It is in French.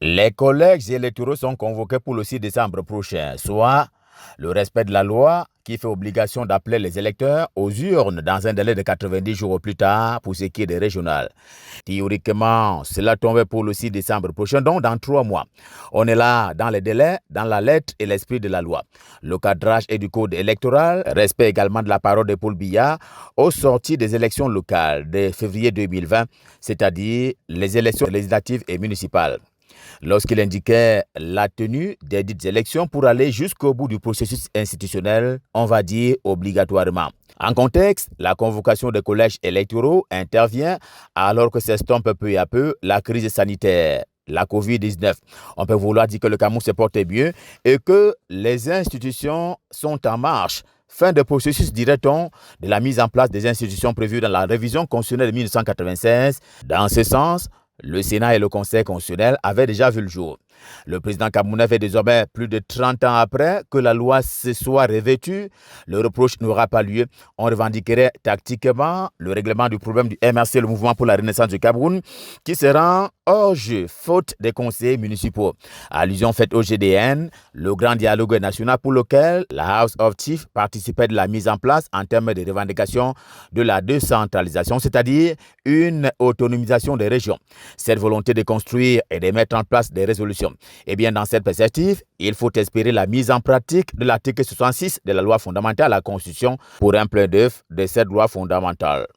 Les collèges électoraux sont convoqués pour le 6 décembre prochain, soit le respect de la loi qui fait obligation d'appeler les électeurs aux urnes dans un délai de 90 jours au plus tard pour ce qui est des régionales. Théoriquement, cela tombait pour le 6 décembre prochain, donc dans 3 mois. On est là dans les délais, dans la lettre et l'esprit de la loi. Le cadrage et du code électoral, respect également de la parole de Paul Biya, aux sorties des élections locales de février 2020, c'est-à-dire les élections législatives et municipales. Lorsqu'il indiquait la tenue des dites élections pour aller jusqu'au bout du processus institutionnel, on va dire obligatoirement. En contexte, la convocation des collèges électoraux intervient alors que s'estompe peu à peu la crise sanitaire, la COVID-19. On peut vouloir dire que le Cameroun se porte mieux et que les institutions sont en marche. Fin de processus, dirait-on, de la mise en place des institutions prévues dans la révision constitutionnelle de 1996. Dans ce sens, le Sénat et le Conseil constitutionnel avaient déjà vu le jour. Le président camerounais fait désormais plus de 30 ans après que la loi se soit revêtue. Le reproche n'aura pas lieu. On revendiquerait tactiquement le règlement du problème du MRC, le Mouvement pour la Renaissance du Cameroun, qui se rend hors jeu, faute des conseillers municipaux. Allusion faite au GDN, le grand dialogue national pour lequel la House of Chiefs participait de la mise en place en termes de revendication de la décentralisation, c'est-à-dire une autonomisation des régions. Cette volonté de construire et de mettre en place des résolutions. Eh bien, dans cette perspective, il faut espérer la mise en pratique de l'article 66 de la loi fondamentale à la Constitution pour un plein d'œuvre de cette loi fondamentale.